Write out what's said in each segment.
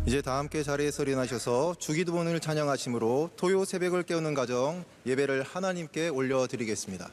이제 다 함께 자리에서 일어나셔서 주기도문을 찬양하심으로 토요 새벽을 깨우는 가정 예배를 하나님께 올려드리겠습니다.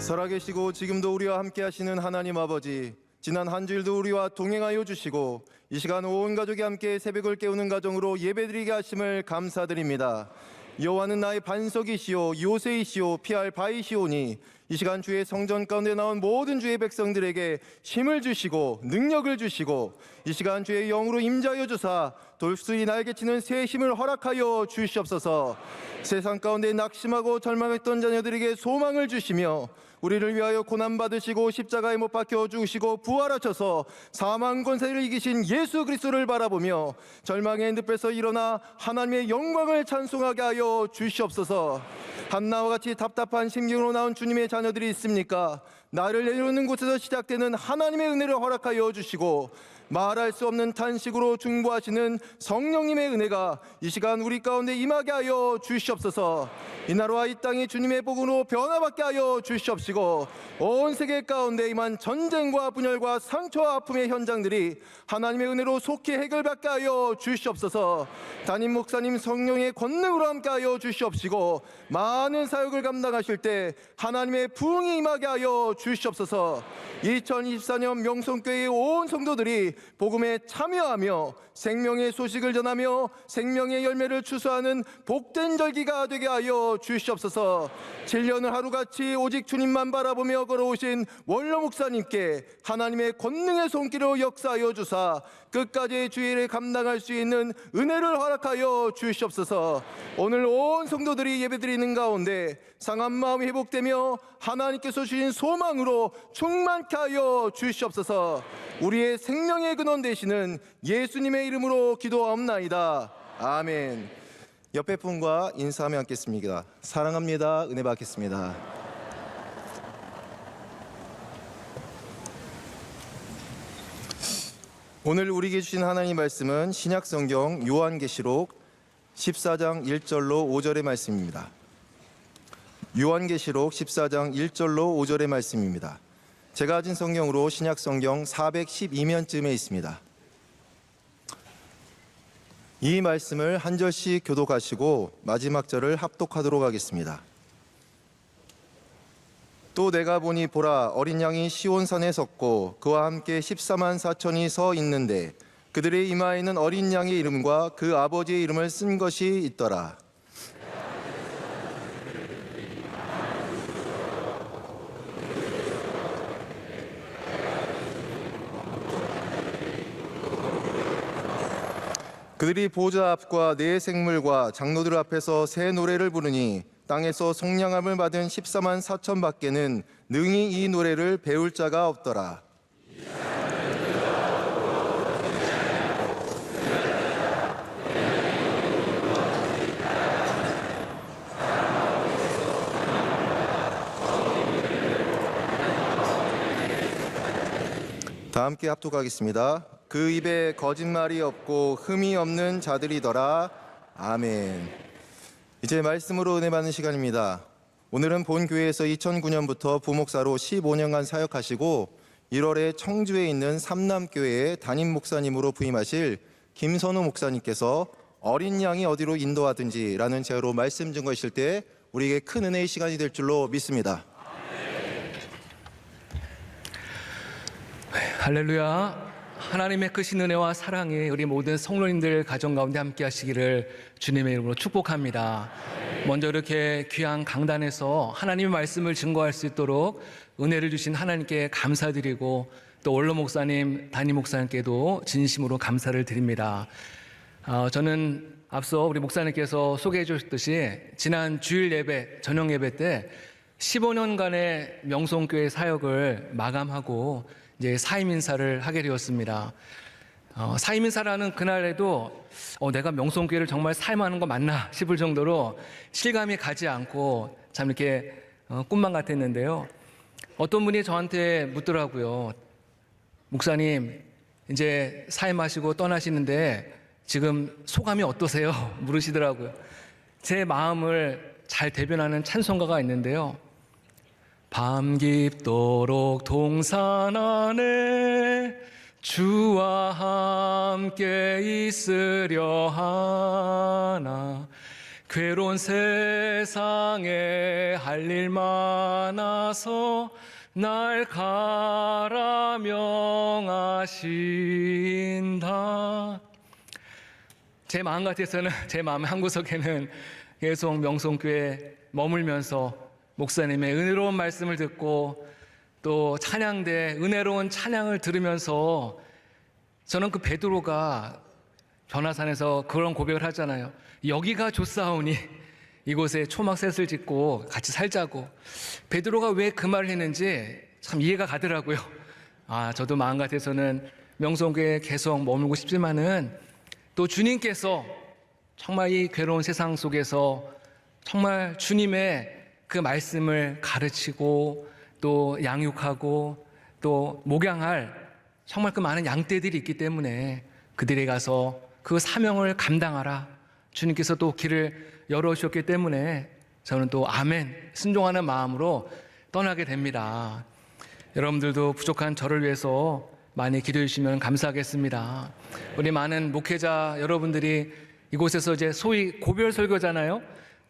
살아계시고 지금도 우리와 함께 하시는 하나님 아버지, 지난 한 주일도 우리와 동행하여 주시고 이 시간 온 가족이 함께 새벽을 깨우는 가정으로 예배드리게 하심을 감사드립니다. 여호와는 나의 반석이시오 요새이시오 피할 바이시오니 이 시간 주의 성전 가운데 나온 모든 주의 백성들에게 힘을 주시고 능력을 주시고 이 시간 주의 영으로 임자하여 주사 돌수이 날개치는 새 힘을 허락하여 주시옵소서. 세상 가운데 낙심하고 절망했던 자녀들에게 소망을 주시며 우리를 위하여 고난받으시고 십자가에 못 박혀 죽으시고 부활하셔서 사망 권세를 이기신 예수 그리스도를 바라보며 절망의 늪에서 일어나 하나님의 영광을 찬송하게 하여 주시옵소서. 한나와 같이 답답한 심경으로 나온 주님의 자녀들이 있습니까? 나를 내려오는 곳에서 시작되는 하나님의 은혜를 허락하여 주시고 말할 수 없는 탄식으로 중보하시는 성령님의 은혜가 이 시간 우리 가운데 임하게 하여 주시옵소서. 이 나라와 이 땅이 주님의 복으로 변화받게 하여 주시옵시고 온 세계 가운데 임한 전쟁과 분열과 상처와 아픔의 현장들이 하나님의 은혜로 속히 해결받게 하여 주시옵소서. 담임 목사님 성령의 권능으로 함께 하여 주시옵시고 많은 사역을 감당하실 때 하나님의 부흥이 임하게 하여 주시옵소서. 2024년 명성교회의 온 성도들이 복음에 참여하며 생명의 소식을 전하며 생명의 열매를 추수하는 복된 절기가 되게 하여 주시옵소서. 7년을 하루같이 오직 주님만 바라보며 걸어오신 원로 목사님께 하나님의 권능의 손길로 역사하여 주사 끝까지 주의 일을 감당할 수 있는 은혜를 허락하여 주시옵소서. 오늘 온 성도들이 예배드리는 가운데 상한 마음이 회복되며 하나님께서 주신 소망으로 충만케 하여 주시옵소서. 우리의 생명의 근원 되시는 예수님의 이름으로 기도하옵나이다. 아멘. 옆에 분과 인사하며 앉겠습니다. 사랑합니다. 은혜 받겠습니다. 오늘 우리에게 주신 하나님 말씀은 신약성경 요한계시록 14장 1절로 5절의 말씀입니다. 요한계시록 14장 1절로 5절의 말씀입니다. 제가 가진 성경으로 신약성경 412면쯤에 있습니다. 이 말씀을 한 절씩 교독하시고 마지막 절을 합독하도록 하겠습니다. 또 내가 보니 보라 어린 양이 시온산에 섰고 그와 함께 14만 4천이 서 있는데 그들의 이마에는 어린 양의 이름과 그 아버지의 이름을 쓴 것이 있더라. 그들이 보좌 앞과 네 생물과 장로들 앞에서 새 노래를 부르니 땅에서 속량함을 받은 14만 4천 밖에는 능히 이 노래를 배울 자가 없더라. 다 함께 합독하겠습니다. 그 입에 거짓말이 없고 흠이 없는 자들이더라. 아멘. 이제 말씀으로 은혜 받는 시간입니다. 오늘은 본교회에서 2009년부터 부목사로 15년간 사역하시고 1월에 청주에 있는 삼남교회의 담임 목사님으로 부임하실 김선우 목사님께서 어린 양이 어디로 인도하든지 라는 제어로 말씀 증거하실 때 우리에게 큰 은혜의 시간이 될 줄로 믿습니다. 할렐루야. 하나님의 크신 은혜와 사랑이 우리 모든 성도님들 가정 가운데 함께 하시기를 주님의 이름으로 축복합니다. 먼저 이렇게 귀한 강단에서 하나님의 말씀을 증거할 수 있도록 은혜를 주신 하나님께 감사드리고 또 원로 목사님, 담임 목사님께도 진심으로 감사를 드립니다. 저는 앞서 우리 목사님께서 소개해 주셨듯이 지난 주일 예배, 저녁 예배 때 15년간의 명송교회 사역을 마감하고 이제 사임 인사를 하게 되었습니다. 사임 인사라는 그날에도 내가 명송교회를 정말 사임하는 거 맞나 싶을 정도로 실감이 가지 않고 참 이렇게 꿈만 같았는데요. 어떤 분이 저한테 묻더라고요. 목사님, 이제 사임하시고 떠나시는데 지금 소감이 어떠세요? 물으시더라고요. 제 마음을 잘 대변하는 찬송가가 있는데요. 밤 깊도록 동산 안에 주와 함께 있으려 하나 괴로운 세상에 할 일 많아서 날 가라 명하신다. 제 마음 같아서는 제 마음의 한구석에는 계속 명송교회 머물면서 목사님의 은혜로운 말씀을 듣고 또 찬양대 은혜로운 찬양을 들으면서 저는 그 베드로가 변화산에서 그런 고백을 하잖아요. 여기가 좋사오니 이곳에 초막셋을 짓고 같이 살자고. 베드로가 왜 그 말을 했는지 참 이해가 가더라고요. 저도 마음 같아서는 명송교회에 계속 머물고 싶지만은 또 주님께서 정말 이 괴로운 세상 속에서 정말 주님의 그 말씀을 가르치고 또 양육하고 또 목양할 정말 그 많은 양떼들이 있기 때문에 그들에 가서 그 사명을 감당하라. 주님께서 또 길을 열어주셨기 때문에 저는 또 아멘 순종하는 마음으로 떠나게 됩니다. 여러분들도 부족한 저를 위해서 많이 기도해 주시면 감사하겠습니다. 우리 많은 목회자 여러분들이 이곳에서 이제 소위 고별 설교잖아요.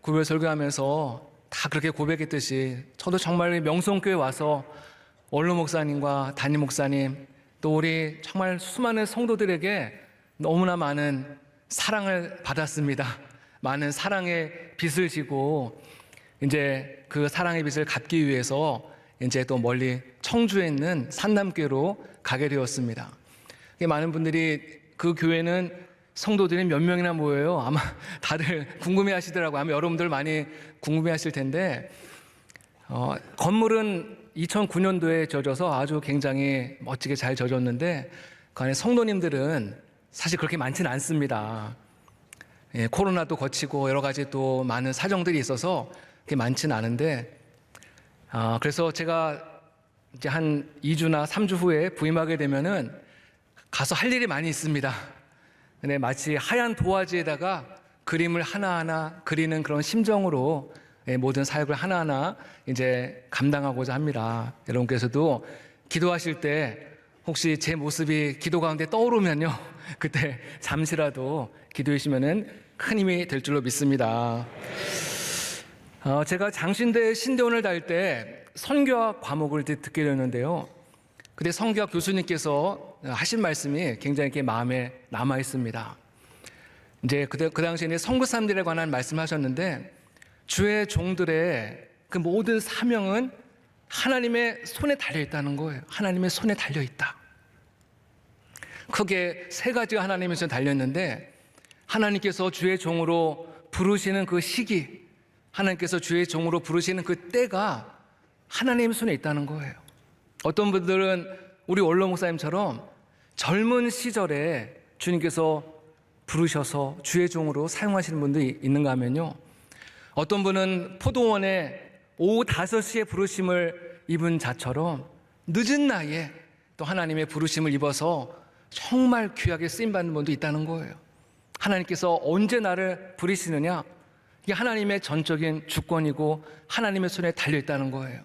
고별 설교하면서 다 그렇게 고백했듯이 저도 정말 명송교회 와서 원로 목사님과 담임 목사님 또 우리 정말 수많은 성도들에게 너무나 많은 사랑을 받았습니다. 많은 사랑의 빚을 지고 이제 그 사랑의 빚을 갚기 위해서 이제 또 멀리 청주에 있는 산남교회로 가게 되었습니다. 많은 분들이 그 교회는 성도들이 몇 명이나 모여요. 아마 다들 궁금해하시더라고요. 아마 여러분들 많이 궁금해하실 텐데 건물은 2009년도에 져져서 아주 굉장히 멋지게 잘 져졌는데 그 안에 성도님들은 사실 그렇게 많지는 않습니다. 코로나도 거치고 여러 가지 또 많은 사정들이 있어서 그렇게 많지는 않은데 그래서 제가 이제 한 2주나 3주 후에 부임하게 되면은 가서 할 일이 많이 있습니다. 근데 마치 하얀 도화지에다가 그림을 하나하나 그리는 그런 심정으로 모든 사역을 하나하나 이제 감당하고자 합니다. 여러분께서도 기도하실 때 혹시 제 모습이 기도 가운데 떠오르면요, 그때 잠시라도 기도해 주시면은 큰 힘이 될 줄로 믿습니다. 제가 장신대 신대원을 다닐 때 선교학 과목을 듣게 되었는데요. 그때 선교학 교수님께서 하신 말씀이 굉장히 이렇게 마음에 남아 있습니다. 이제 그 당시에는 선교사님들에 관한 말씀하셨는데 주의 종들의 그 모든 사명은 하나님의 손에 달려 있다는 거예요. 하나님의 손에 달려 있다. 크게 세 가지가 하나님의 손에 달려 있는데 하나님께서 주의 종으로 부르시는 그 시기, 하나님께서 주의 종으로 부르시는 그 때가 하나님의 손에 있다는 거예요. 어떤 분들은 우리 원로 목사님처럼 젊은 시절에 주님께서 부르셔서 주의 종으로 사용하시는 분들이 있는가 하면요, 어떤 분은 포도원에 오후 5시에 부르심을 입은 자처럼 늦은 나이에 또 하나님의 부르심을 입어서 정말 귀하게 쓰임받는 분도 있다는 거예요. 하나님께서 언제 나를 부르시느냐? 이게 하나님의 전적인 주권이고 하나님의 손에 달려있다는 거예요.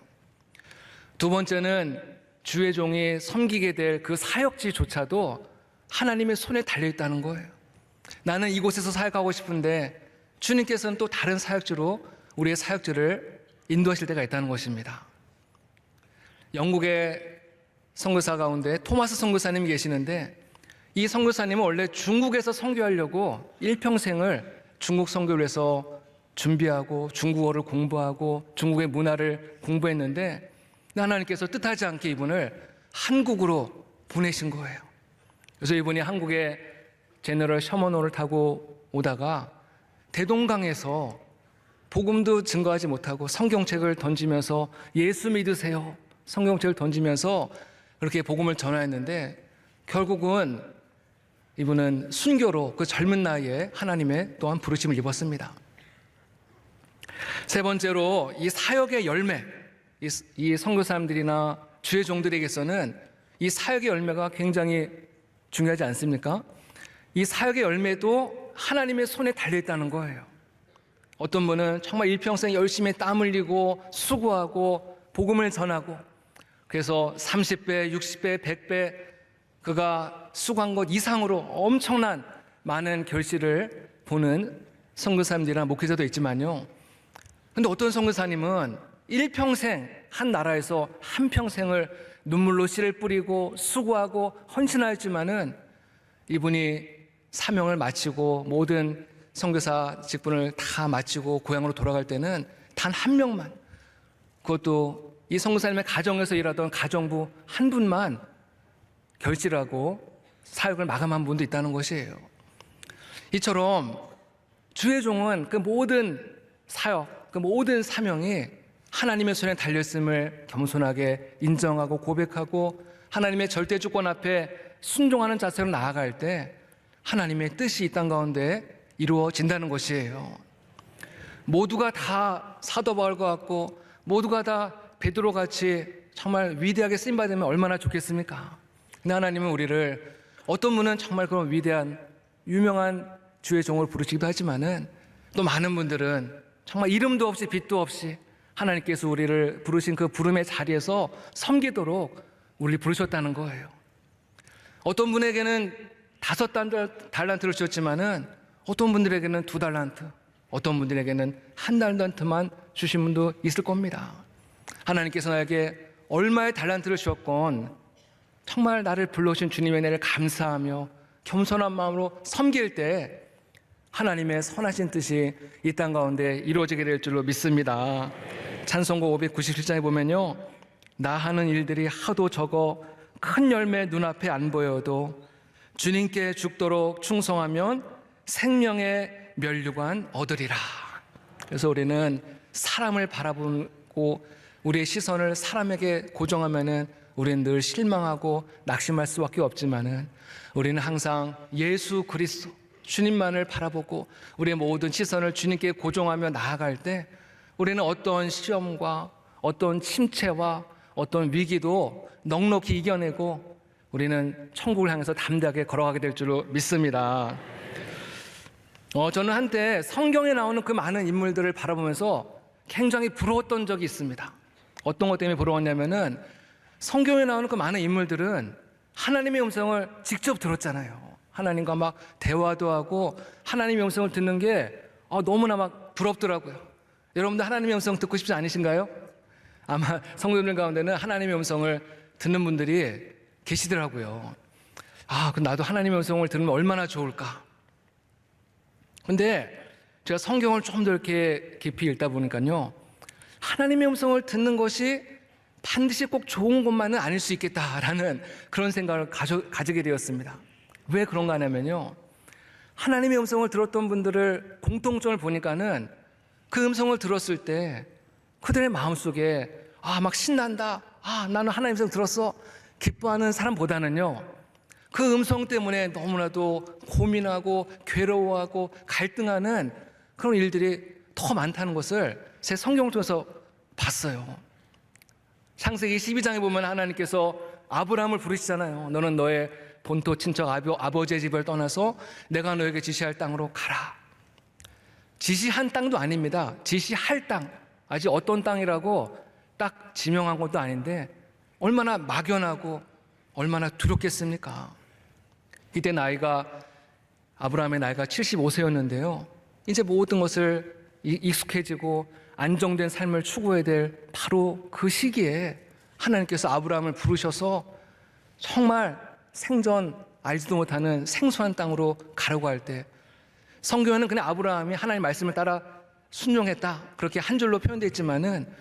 두 번째는 주의 종이 섬기게 될 그 사역지조차도 하나님의 손에 달려있다는 거예요. 나는 이곳에서 사역하고 싶은데 주님께서는 또 다른 사역지로 우리의 사역지를 인도하실 때가 있다는 것입니다. 영국의 선교사 가운데 토마스 선교사님이 계시는데, 이 선교사님은 원래 중국에서 선교하려고 일평생을 중국 선교를 위해서 준비하고 중국어를 공부하고 중국의 문화를 공부했는데, 하나님께서 뜻하지 않게 이분을 한국으로 보내신 거예요. 그래서 이분이 한국의 제너럴 셔먼호를 타고 오다가 대동강에서 복음도 증거하지 못하고 성경책을 던지면서 예수 믿으세요, 성경책을 던지면서 그렇게 복음을 전하였는데, 결국은 이분은 순교로 그 젊은 나이에 하나님의 또한 부르심을 입었습니다. 세 번째로 이 사역의 열매, 이 선교사님들이나 주의 종들에게서는 이 사역의 열매가 굉장히 중요하지 않습니까? 이 사역의 열매도 하나님의 손에 달려있다는 거예요. 어떤 분은 정말 일평생 열심히 땀 흘리고 수고하고 복음을 전하고, 그래서 30배, 60배, 100배 그가 수고한 것 이상으로 엄청난 많은 결실을 보는 선교사님들이나 목회자도 있지만요, 근데 어떤 선교사님은 일평생 한 나라에서 한평생을 눈물로 씨를 뿌리고 수고하고 헌신하였지만은 이분이 사명을 마치고 모든 선교사 직분을 다 마치고 고향으로 돌아갈 때는 단 한 명만, 그것도 이 선교사님의 가정에서 일하던 가정부 한 분만 결실하고 사역을 마감한 분도 있다는 것이에요. 이처럼 주의 종은 그 모든 사역, 그 모든 사명이 하나님의 손에 달렸음을 겸손하게 인정하고 고백하고 하나님의 절대 주권 앞에 순종하는 자세로 나아갈 때 하나님의 뜻이 이 땅 가운데 이루어진다는 것이에요. 모두가 다 사도 바울 같고 모두가 다 베드로 같이 정말 위대하게 쓰임 받으면 얼마나 좋겠습니까? 근데 하나님은 우리를, 어떤 분은 정말 그런 위대한 유명한 주의 종을 부르시기도 하지만은 또 많은 분들은 정말 이름도 없이 빛도 없이 하나님께서 우리를 부르신 그 부름의 자리에서 섬기도록 우리를 부르셨다는 거예요. 어떤 분에게는 5달란트를 주셨지만은 어떤 분들에게는 2달란트, 어떤 분들에게는 1달란트만 주신 분도 있을 겁니다. 하나님께서 나에게 얼마의 달란트를 주셨건 정말 나를 불러오신 주님의 은혜를 감사하며 겸손한 마음으로 섬길 때 하나님의 선하신 뜻이 이 땅 가운데 이루어지게 될 줄로 믿습니다. 찬송곡 597장에 보면요, 나 하는 일들이 하도 적어 큰 열매 눈앞에 안 보여도 주님께 죽도록 충성하면 생명의 면류관 얻으리라. 그래서 우리는 사람을 바라보고 우리의 시선을 사람에게 고정하면은 우리는 늘 실망하고 낙심할 수밖에 없지만은 우리는 항상 예수 그리스도 주님만을 바라보고 우리의 모든 시선을 주님께 고정하며 나아갈 때 우리는 어떤 시험과 어떤 침체와 어떤 위기도 넉넉히 이겨내고 우리는 천국을 향해서 담대하게 걸어가게 될 줄로 믿습니다. 저는 한때 성경에 나오는 그 많은 인물들을 바라보면서 굉장히 부러웠던 적이 있습니다. 어떤 것 때문에 부러웠냐면은 성경에 나오는 그 많은 인물들은 하나님의 음성을 직접 들었잖아요. 하나님과 막 대화도 하고 하나님의 음성을 듣는 게 너무나 막 부럽더라고요. 여러분들 하나님의 음성 듣고 싶지 않으신가요? 아마 성도들 가운데는 하나님의 음성을 듣는 분들이 계시더라고요. 그럼 나도 하나님의 음성을 들으면 얼마나 좋을까. 근데 제가 성경을 좀 더 이렇게 깊이 읽다 보니까요, 하나님의 음성을 듣는 것이 반드시 꼭 좋은 것만은 아닐 수 있겠다라는 그런 생각을 가지게 되었습니다. 왜 그런가 하냐면요, 하나님의 음성을 들었던 분들을 공통점을 보니까는 그 음성을 들었을 때 그들의 마음속에 막 신난다, 나는 하나님의 음성 들었어, 기뻐하는 사람보다는요, 그 음성 때문에 너무나도 고민하고 괴로워하고 갈등하는 그런 일들이 더 많다는 것을 제 성경을 통해서 봤어요. 창세기 12장에 보면 하나님께서 아브라함을 부르시잖아요. 너는 너의 본토 친척 아버지의 집을 떠나서 내가 너에게 지시할 땅으로 가라. 지시한 땅도 아닙니다. 지시할 땅. 아직 어떤 땅이라고 딱 지명한 것도 아닌데 얼마나 막연하고 얼마나 두렵겠습니까? 이때 아브라함의 나이가 75세였는데요. 이제 모든 것을 익숙해지고 안정된 삶을 추구해야 될 바로 그 시기에 하나님께서 아브라함을 부르셔서 정말 생전 알지도 못하는 생소한 땅으로 가려고 할 때, 성경에는 그냥 아브라함이 하나님의 말씀을 따라 순종했다 그렇게 한 줄로 표현되어 있지만은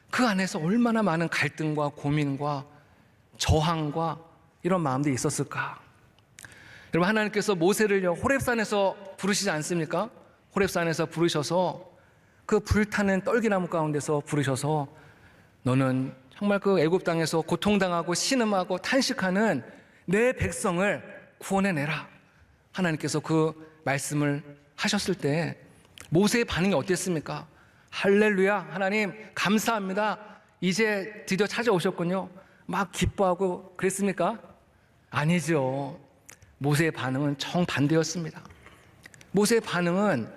그 안에서 얼마나 많은 갈등과 고민과 저항과 이런 마음들이 있었을까. 여러분, 하나님께서 모세를요 호렙산에서 부르시지 않습니까? 호렙산에서 부르셔서 그 불타는 떨기나무 가운데서 부르셔서 너는 정말 그 애굽 땅에서 고통당하고 신음하고 탄식하는 내 백성을 구원해내라. 하나님께서 그 말씀을 하셨을 때 모세의 반응이 어땠습니까? 할렐루야, 하나님 감사합니다. 이제 드디어 찾아오셨군요. 막 기뻐하고 그랬습니까? 아니죠. 모세의 반응은 정반대였습니다. 모세의 반응은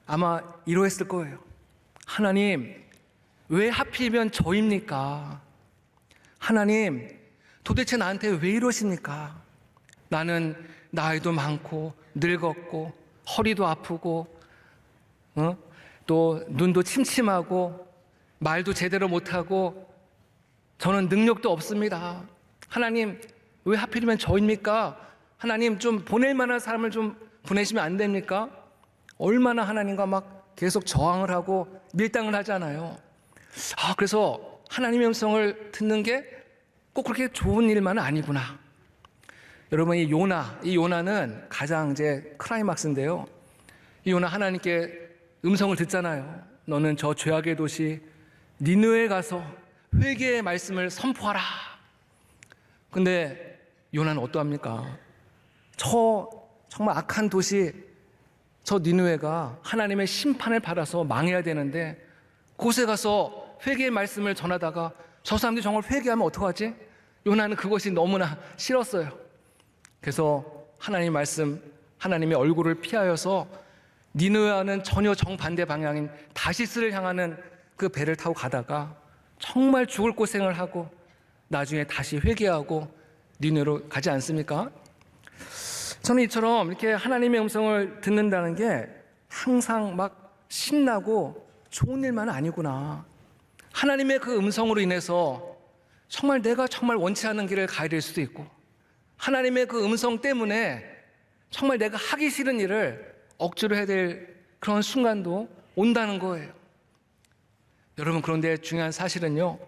아마 이러했을 거예요. 하나님, 왜 하필이면 저입니까? 하나님, 도대체 나한테 왜 이러십니까? 나는 나이도 많고 늙었고 허리도 아프고 또 눈도 침침하고 말도 제대로 못하고 저는 능력도 없습니다. 하나님, 왜 하필이면 저입니까? 하나님, 좀 보낼 만한 사람을 좀 보내시면 안 됩니까? 얼마나 하나님과 막 계속 저항을 하고 밀당을 하잖아요. 그래서 하나님의 음성을 듣는 게 꼭 그렇게 좋은 일만은 아니구나. 여러분, 이 요나는 가장 이제 클라이막스인데요. 이 요나 하나님께 음성을 듣잖아요. 너는 저 죄악의 도시 니느웨에 가서 회개의 말씀을 선포하라. 근데 요나는 어떠합니까? 정말 악한 도시 저 니느웨가 하나님의 심판을 받아서 망해야 되는데 곳에 가서 회개의 말씀을 전하다가 저 사람들이 정말 회개하면 어떡하지? 요나는 그것이 너무나 싫었어요. 그래서 하나님 말씀, 하나님의 얼굴을 피하여서 니느웨와는 전혀 정반대 방향인 다시스를 향하는 그 배를 타고 가다가 정말 죽을 고생을 하고 나중에 다시 회개하고 니느웨로 가지 않습니까? 저는 이처럼 이렇게 하나님의 음성을 듣는다는 게 항상 막 신나고 좋은 일만은 아니구나. 하나님의 그 음성으로 인해서 정말 내가 정말 원치 않는 길을 가야 될 수도 있고, 하나님의 그 음성 때문에 정말 내가 하기 싫은 일을 억지로 해야 될 그런 순간도 온다는 거예요. 여러분, 그런데 중요한 사실은요,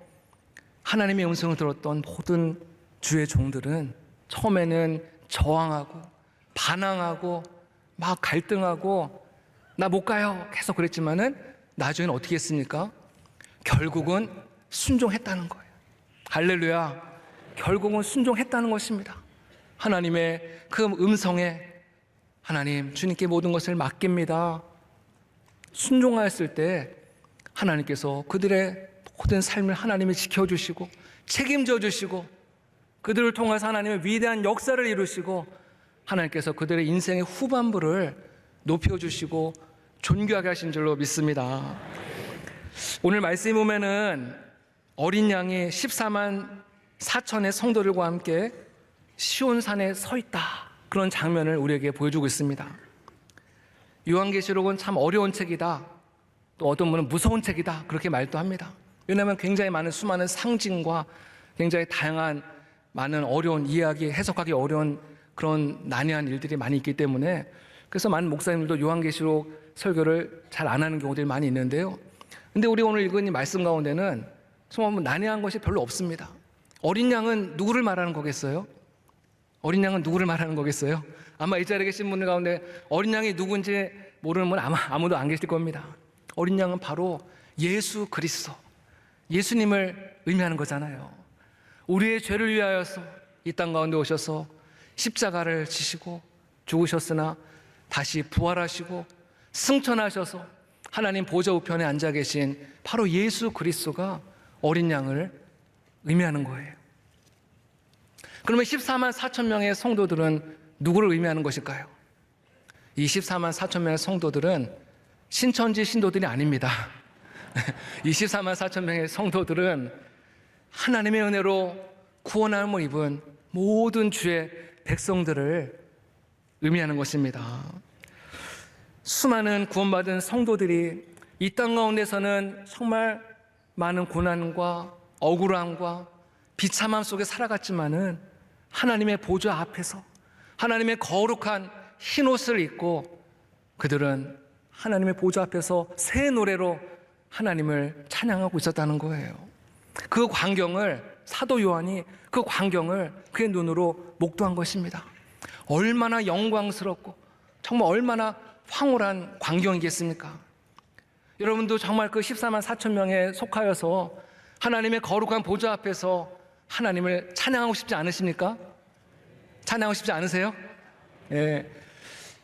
하나님의 음성을 들었던 모든 주의 종들은 처음에는 저항하고 반항하고 막 갈등하고 나 못 가요 계속 그랬지만은 나중에는 어떻게 했습니까? 결국은 순종했다는 거예요. 할렐루야. 결국은 순종했다는 것입니다. 하나님의 그 음성에 하나님, 주님께 모든 것을 맡깁니다. 순종하였을 때 하나님께서 그들의 모든 삶을 하나님이 지켜주시고 책임져 주시고 그들을 통해서 하나님의 위대한 역사를 이루시고 하나님께서 그들의 인생의 후반부를 높여주시고 존귀하게 하신 줄로 믿습니다. 오늘 말씀에 보면은 어린 양이 14만 4천의 성도들과 함께 시온산에 서 있다, 그런 장면을 우리에게 보여주고 있습니다. 요한계시록은 참 어려운 책이다, 또 어떤 분은 무서운 책이다 그렇게 말도 합니다. 왜냐하면 굉장히 많은 수많은 상징과 굉장히 다양한 많은 어려운 이해하기, 해석하기 어려운 그런 난해한 일들이 많이 있기 때문에 그래서 많은 목사님들도 요한계시록 설교를 잘 안 하는 경우들이 많이 있는데요. 근데 우리 오늘 읽은 이 말씀 가운데는 정말 난해한 것이 별로 없습니다. 어린 양은 누구를 말하는 거겠어요? 어린 양은 누구를 말하는 거겠어요? 아마 이 자리에 계신 분들 가운데 어린 양이 누군지 모르는 분 아무도 안 계실 겁니다. 어린 양은 바로 예수 그리스도, 예수님을 의미하는 거잖아요. 우리의 죄를 위하여서 이 땅 가운데 오셔서 십자가를 지시고 죽으셨으나 다시 부활하시고 승천하셔서 하나님 보좌 우편에 앉아 계신 바로 예수 그리스도가 어린 양을 의미하는 거예요. 그러면 14만 4천 명의 성도들은 누구를 의미하는 것일까요? 이 14만 4천 명의 성도들은 신천지 신도들이 아닙니다. 24만 4천 명의 성도들은 하나님의 은혜로 구원함을 입은 모든 주의 백성들을 의미하는 것입니다. 수많은 구원받은 성도들이 이 땅 가운데서는 정말 많은 고난과 억울함과 비참함 속에 살아갔지만은 하나님의 보좌 앞에서 하나님의 거룩한 흰 옷을 입고 그들은 하나님의 보좌 앞에서 새 노래로 하나님을 찬양하고 있었다는 거예요. 그 광경을 사도 요한이 그 광경을 그의 눈으로 목도한 것입니다. 얼마나 영광스럽고 정말 얼마나 황홀한 광경이겠습니까? 여러분도 정말 그 14만 4천 명에 속하여서 하나님의 거룩한 보좌 앞에서 하나님을 찬양하고 싶지 않으십니까? 찬양하고 싶지 않으세요? 예.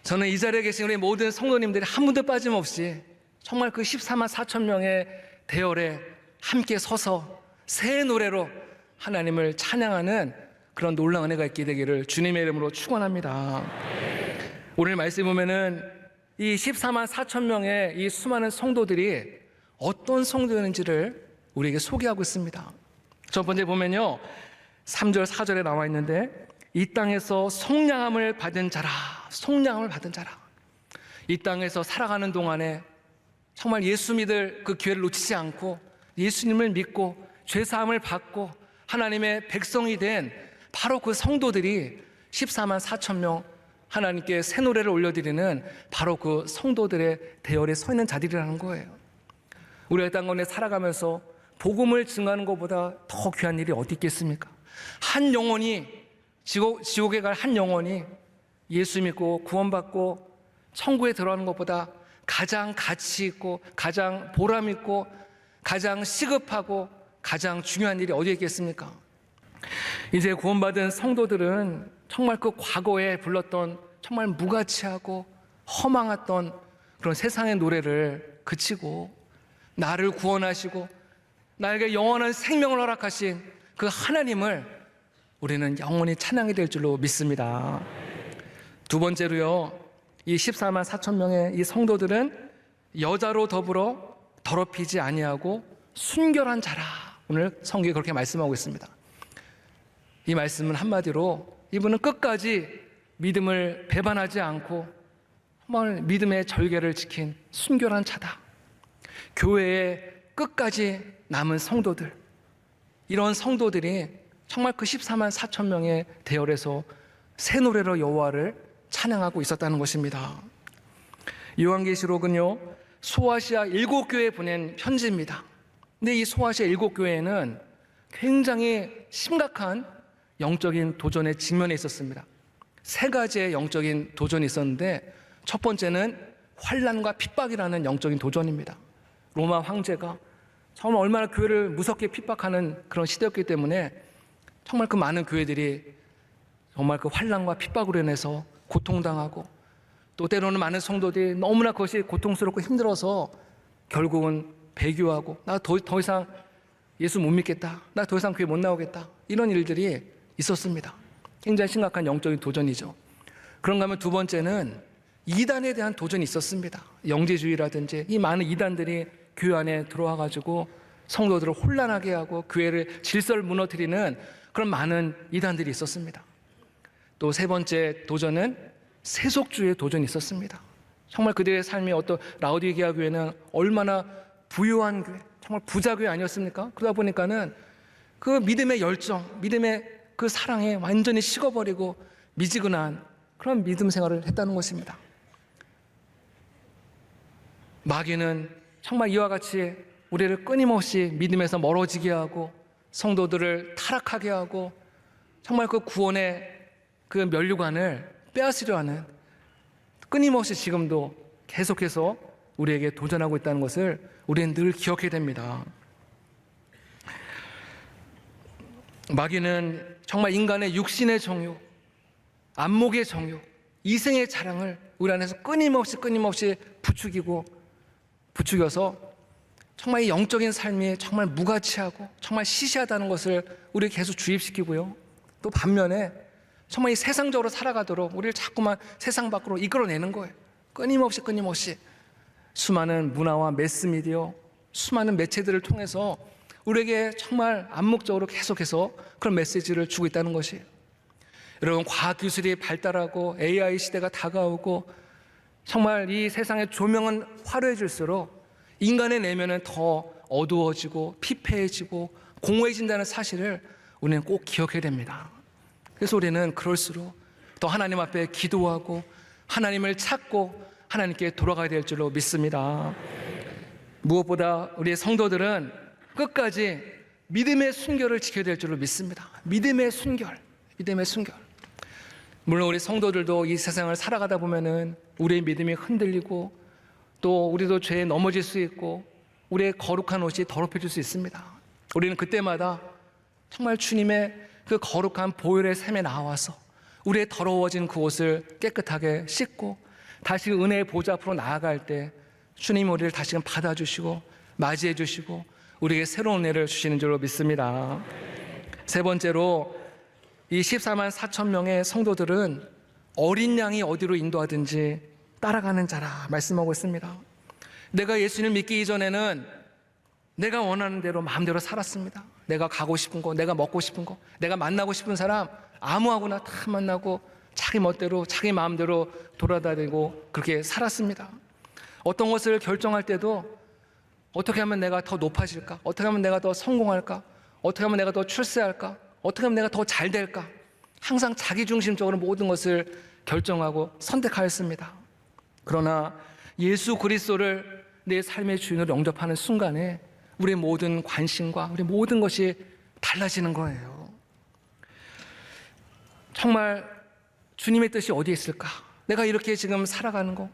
저는 이 자리에 계신 우리 모든 성도님들이 한 분도 빠짐없이 정말 그 14만 4천 명의 대열에 함께 서서 새 노래로 하나님을 찬양하는 그런 놀라운 은혜가 있게 되기를 주님의 이름으로 축원합니다. 오늘 말씀 보면은 이 14만 4천 명의 이 수많은 성도들이 어떤 성도였는지를 우리에게 소개하고 있습니다. 첫 번째 보면요, 3절 4절에 나와 있는데 이 땅에서 속량함을 받은 자라, 속량함을 받은 자라. 이 땅에서 살아가는 동안에 정말 예수 믿을 그 기회를 놓치지 않고 예수님을 믿고 죄사함을 받고 하나님의 백성이 된 바로 그 성도들이 14만 4천 명 하나님께 새 노래를 올려드리는 바로 그 성도들의 대열에 서 있는 자들이라는 거예요. 우리가 땅 가운데 살아가면서 복음을 증거하는 것보다 더 귀한 일이 어디 있겠습니까? 한 영혼이 지옥에 갈 한 영혼이 예수 믿고 구원받고 천국에 들어가는 것보다 가장 가치 있고 가장 보람 있고 가장 시급하고 가장 중요한 일이 어디에 있겠습니까? 이제 구원받은 성도들은 정말 그 과거에 불렀던 정말 무가치하고 허망했던 그런 세상의 노래를 그치고 나를 구원하시고 나에게 영원한 생명을 허락하신 그 하나님을 우리는 영원히 찬양이 될 줄로 믿습니다. 두 번째로요, 이 14만 4천 명의 이 성도들은 여자로 더불어 더럽히지 아니하고 순결한 자라. 오늘 성경이 그렇게 말씀하고 있습니다. 이 말씀은 한마디로 이분은 끝까지 믿음을 배반하지 않고 정말 믿음의 절개를 지킨 순결한 자다. 교회에 끝까지 남은 성도들, 이런 성도들이 정말 그 14만 4천 명의 대열에서 새 노래로 여호와를 찬양하고 있었다는 것입니다. 요한계시록은요, 소아시아 7교회에 보낸 편지입니다. 근데 이 소아시아 7교회에는 굉장히 심각한 영적인 도전에 직면해 있었습니다. 세 가지의 영적인 도전이 있었는데 첫 번째는 환난과 핍박이라는 영적인 도전입니다. 로마 황제가 정말 얼마나 교회를 무섭게 핍박하는 그런 시대였기 때문에 정말 그 많은 교회들이 정말 그 환난과 핍박으로 인해서 고통당하고 또 때로는 많은 성도들이 너무나 그것이 고통스럽고 힘들어서 결국은 배교하고 나 더 이상 예수 못 믿겠다, 나 더 이상 교회 못 나오겠다, 이런 일들이 있었습니다. 굉장히 심각한 영적인 도전이죠. 그런가 하면 두 번째는 이단에 대한 도전이 있었습니다. 영재주의라든지 이 많은 이단들이 교회 안에 들어와가지고 성도들을 혼란하게 하고 교회를 질서를 무너뜨리는 그런 많은 이단들이 있었습니다. 또 세 번째 도전은 세속주의의 도전이 있었습니다. 정말 그들의 삶이 어떤 라오디게아 교회는 얼마나 부유한 교회, 정말 부자 교회 아니었습니까? 그러다 보니까는 그 믿음의 열정, 믿음의 그 사랑에 완전히 식어버리고 미지근한 그런 믿음 생활을 했다는 것입니다. 마귀는 정말 이와 같이 우리를 끊임없이 믿음에서 멀어지게 하고 성도들을 타락하게 하고 정말 그 구원의 그 면류관을 빼앗으려 하는, 끊임없이 지금도 계속해서 우리에게 도전하고 있다는 것을 우리는 늘 기억해야 됩니다. 마귀는 정말 인간의 육신의 정욕, 안목의 정욕, 이생의 자랑을 우리 안에서 끊임없이 부추겨서 정말 이 영적인 삶이 정말 무가치하고 정말 시시하다는 것을 우리에게 계속 주입시키고요. 또 반면에 정말 이 세상적으로 살아가도록 우리를 자꾸만 세상 밖으로 이끌어내는 거예요. 끊임없이 수많은 문화와 매스미디어, 수많은 매체들을 통해서 우리에게 정말 암묵적으로 계속해서 그런 메시지를 주고 있다는 것이에요. 여러분, 과학기술이 발달하고 AI 시대가 다가오고 정말 이 세상의 조명은 화려해질수록 인간의 내면은 더 어두워지고 피폐해지고 공허해진다는 사실을 우리는 꼭 기억해야 됩니다. 그래서 우리는 그럴수록 더 하나님 앞에 기도하고 하나님을 찾고 하나님께 돌아가야 될 줄로 믿습니다. 무엇보다 우리 성도들은 끝까지 믿음의 순결을 지켜야 될 줄로 믿습니다. 믿음의 순결. 물론 우리 성도들도 이 세상을 살아가다 보면은 우리의 믿음이 흔들리고 또 우리도 죄에 넘어질 수 있고 우리의 거룩한 옷이 더럽혀질 수 있습니다. 우리는 그때마다 정말 주님의 그 거룩한 보혈의 샘에 나와서 우리의 더러워진 그 옷을 깨끗하게 씻고 다시 은혜의 보좌 앞으로 나아갈 때 주님이 우리를 다시금 받아주시고 맞이해 주시고 우리에게 새로운 은혜를 주시는 줄로 믿습니다. 세 번째로 이 14만 4천 명의 성도들은 어린 양이 어디로 인도하든지 따라가는 자라 말씀하고 있습니다. 내가 예수님을 믿기 이전에는 내가 원하는 대로 마음대로 살았습니다. 내가 가고 싶은 거, 내가 먹고 싶은 거, 내가 만나고 싶은 사람 아무하고나 다 만나고 자기 멋대로 자기 마음대로 돌아다니고 그렇게 살았습니다. 어떤 것을 결정할 때도 어떻게 하면 내가 더 높아질까? 어떻게 하면 내가 더 성공할까? 어떻게 하면 내가 더 출세할까? 어떻게 하면 내가 더 잘 될까? 항상 자기중심적으로 모든 것을 결정하고 선택하였습니다. 그러나 예수 그리스도를 내 삶의 주인으로 영접하는 순간에 우리의 모든 관심과 우리 모든 것이 달라지는 거예요. 정말 주님의 뜻이 어디에 있을까? 내가 이렇게 지금 살아가는 거,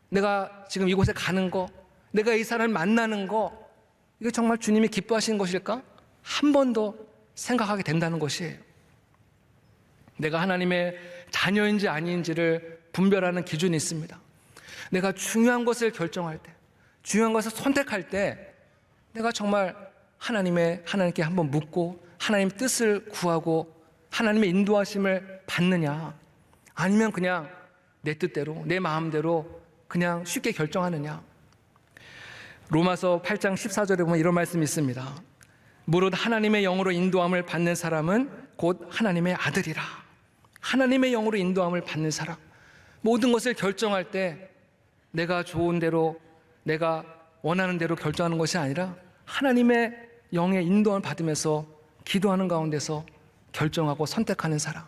내가 지금 이곳에 가는 거, 내가 이 사람을 만나는 거, 이게 정말 주님이 기뻐하시는 것일까? 한 번 더 생각하게 된다는 것이에요. 내가 하나님의 자녀인지 아닌지를 분별하는 기준이 있습니다. 내가 중요한 것을 결정할 때, 중요한 것을 선택할 때 내가 정말 하나님께 한번 묻고 하나님의 뜻을 구하고 하나님의 인도하심을 받느냐, 아니면 그냥 내 뜻대로 내 마음대로 그냥 쉽게 결정하느냐. 로마서 8장 14절에 보면 이런 말씀이 있습니다. 무릇 하나님의 영으로 인도함을 받는 사람은 곧 하나님의 아들이라. 하나님의 영으로 인도함을 받는 사람, 모든 것을 결정할 때 내가 좋은 대로 내가 원하는 대로 결정하는 것이 아니라 하나님의 영의 인도함을 받으면서 기도하는 가운데서 결정하고 선택하는 사람,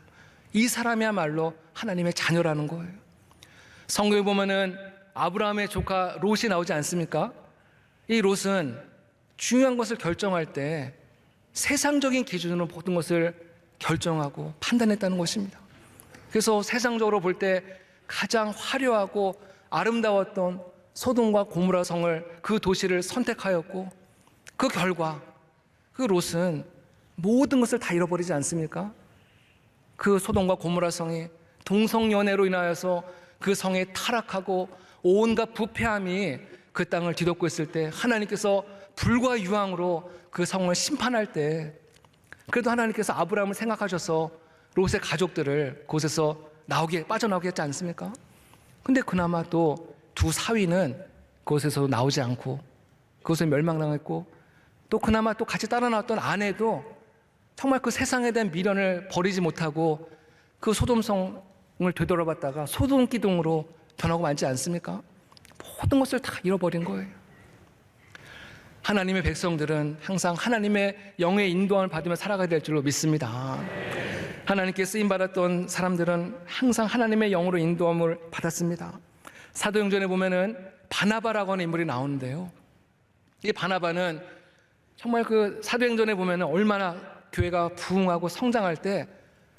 이 사람이야말로 하나님의 자녀라는 거예요. 성경에 보면은 아브라함의 조카 롯이 나오지 않습니까? 이 롯은 중요한 것을 결정할 때 세상적인 기준으로 모든 것을 결정하고 판단했다는 것입니다. 그래서 세상적으로 볼 때 가장 화려하고 아름다웠던 소돔과 고모라 성을, 그 도시를 선택하였고, 그 결과 그 롯은 모든 것을 다 잃어버리지 않습니까? 그 소돔과 고모라 성이 동성연애로 인하여서 그 성에 타락하고 온갖 부패함이 그 땅을 뒤덮고 있을 때 하나님께서 불과 유황으로 그 성을 심판할 때, 그래도 하나님께서 아브라함을 생각하셔서 롯의 가족들을 그곳에서 빠져나오게 했지 않습니까? 근데 그나마 또 두 사위는 그곳에서 나오지 않고 그곳에 멸망당했고, 또 그나마 또 같이 따라 나왔던 아내도 정말 그 세상에 대한 미련을 버리지 못하고 그 소돔성을 되돌아봤다가 소돔 기둥으로 변하고 말지 않습니까? 모든 것을 다 잃어버린 거예요. 하나님의 백성들은 항상 하나님의 영의 인도함을 받으며 살아가야 될 줄로 믿습니다. 하나님께 쓰임받았던 사람들은 항상 하나님의 영으로 인도함을 받았습니다. 사도행전에 보면은 바나바라고 하는 인물이 나오는데요, 이 바나바는 정말 그 사도행전에 보면은 얼마나 교회가 부흥하고 성장할 때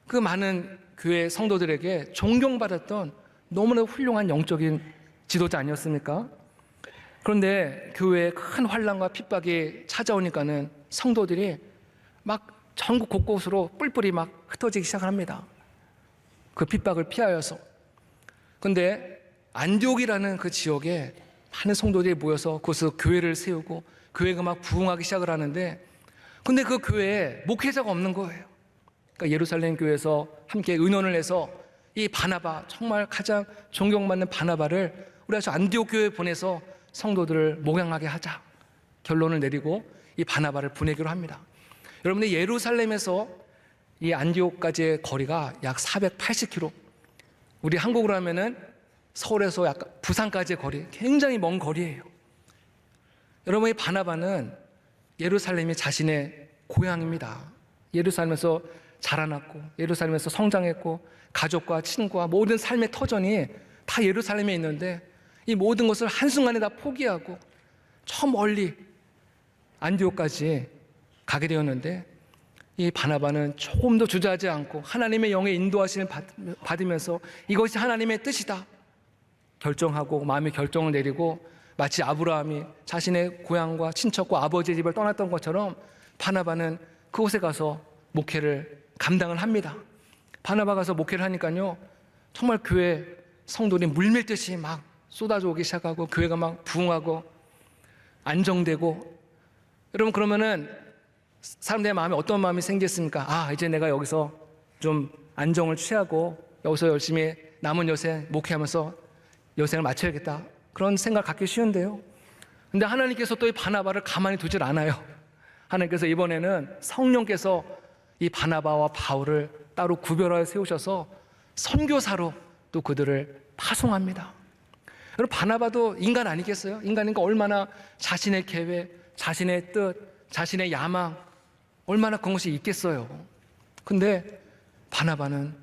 그 많은 교회 성도들에게 존경받았던 너무나 훌륭한 영적인 지도자 아니었습니까? 그런데 교회에 큰 환난과 핍박이 찾아오니까는 성도들이 막 전국 곳곳으로 뿔뿔이 막 흩어지기 시작합니다. 그 핍박을 피하여서. 그런데 안디옥이라는 그 지역에 많은 성도들이 모여서 그곳에서 교회를 세우고 교회가 막 부흥하기 시작을 하는데, 근데 그 교회에 목회자가 없는 거예요. 그러니까 예루살렘 교회에서 함께 의논을 해서 이 바나바, 정말 가장 존경받는 바나바를 우리가 저 안디옥 교회에 보내서 성도들을 목양하게 하자 결론을 내리고 이 바나바를 보내기로 합니다. 여러분들, 예루살렘에서 이 안디옥까지의 거리가 약 480km, 우리 한국으로 하면은 서울에서 약간 부산까지의 거리, 굉장히 먼 거리예요. 여러분, 이 바나바는 예루살렘이 자신의 고향입니다. 예루살렘에서 자라났고 예루살렘에서 성장했고 가족과 친구와 모든 삶의 터전이 다 예루살렘에 있는데 이 모든 것을 한순간에 다 포기하고 저 멀리 안디옥까지 가게 되었는데, 이 바나바는 조금도 주저하지 않고 하나님의 영의 인도하심을 받으면서 이것이 하나님의 뜻이다 결정하고 마음의 결정을 내리고, 마치 아브라함이 자신의 고향과 친척과 아버지의 집을 떠났던 것처럼 바나바는 그곳에 가서 목회를 감당을 합니다. 바나바 가서 목회를 하니까요, 정말 교회 성도들이 물밀듯이 막 쏟아져 오기 시작하고 교회가 막 부흥하고 안정되고. 여러분, 그러면은 사람들의 마음에 어떤 마음이 생겼습니까? 아, 이제 내가 여기서 좀 안정을 취하고 여기서 열심히 남은 여생 목회하면서 여생을 마쳐야겠다, 그런 생각 갖기 쉬운데요. 근데 하나님께서 또 이 바나바를 가만히 두질 않아요. 하나님께서 이번에는 성령께서 이 바나바와 바울을 따로 구별하여 세우셔서 선교사로 또 그들을 파송합니다. 여러분, 바나바도 인간 아니겠어요? 인간이니까 얼마나 자신의 계획, 자신의 뜻, 자신의 야망, 얼마나 그런 것이 있겠어요. 근데 바나바는